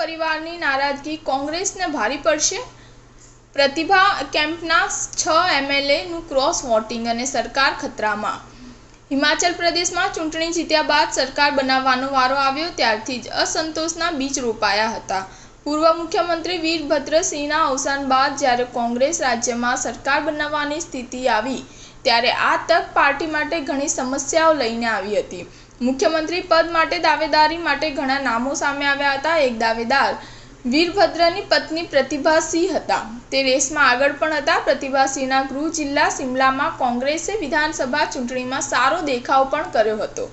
પરિવારની નારાજગી કોંગ્રેસને ભારે પડશે। પ્રતિભા કેમ્પના 6 એમએલએનું ક્રોસ વોટિંગ અને સરકાર ખતરામાં। હિમાચલ પ્રદેશમાં ચૂંટણી જીત્યા બાદ સરકાર બનાવવાનો વારો આવ્યો ત્યારથી જ અસંતોષના બીજ રોપાયા હતા। પૂર્વ મુખ્યમંત્રી વીરભદ્રસિંહના અવસાન બાદ જ્યારે કોંગ્રેસ રાજ્યમાં સરકાર બનાવવાની સ્થિતિ આવી ત્યારે આ તક પાર્ટી માટે ઘણી સમસ્યાઓ લઈને આવી હતી। મુખ્યમંત્રી પદ માટે દાવેદારી માટે ઘણા નામો સામે આવ્યા હતા। એક દાવેદાર વીરભદ્રની પત્ની પ્રતિભાસિંહ હતા। તે રેસમાં આગળ પણ હતા। પ્રતિભાસિંહના ગૃહ જિલ્લા શિમલામાં કોંગ્રેસે વિધાનસભા ચૂંટણીમાં સારો દેખાવ પણ કર્યો હતો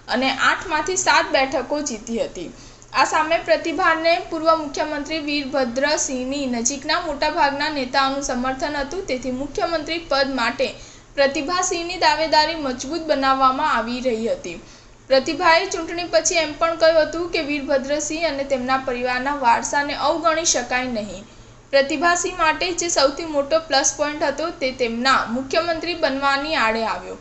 અને 8માંથી 7 બેઠકો જીતી હતી। આ સામે પ્રતિભાને પૂર્વ મુખ્યમંત્રી વીરભદ્રસિંહની નજીકના મોટાભાગના નેતાઓનું સમર્થન હતું। તેથી મુખ્યમંત્રી પદ માટે પ્રતિભાસિંહની દાવેદારી મજબૂત બનાવવામાં આવી રહી હતી। પ્રતિભાએ ચૂંટણી પછી એમ પણ કહ્યું હતું કે વીરભદ્રસિંહ અને તેમના પરિવારના વારસાને અવગણી શકાય નહીં। પ્રતિભાસિંહ માટે જે સૌથી મોટો પ્લસ પોઈન્ટ હતો તે તેમના મુખ્યમંત્રી બનવાની આડે આવ્યો।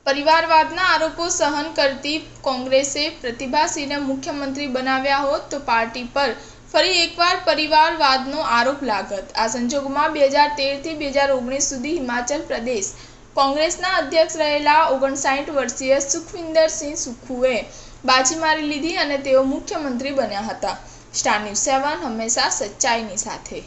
પરિવારવાદના આરોપો સહન કરતી કોંગ્રેસે પ્રતિભાસિંહને મુખ્યમંત્રી બનાવ્યા હોત તો પાર્ટી પર ફરી એકવાર પરિવારવાદનો આરોપ લાગત। આ સંજોગોમાં 2013થી 2019 સુધી હિમાચલ પ્રદેશ કોંગ્રેસના અધ્યક્ષ રહેલા 59 વર્ષીય સુખવિન્દરસિંહ સુક્ખુએ બાજી મારી લીધી અને તેઓ મુખ્યમંત્રી બન્યા હતા। સ્ટાર ન્યૂઝ 7 હંમેશા સચ્ચાઈની સાથે।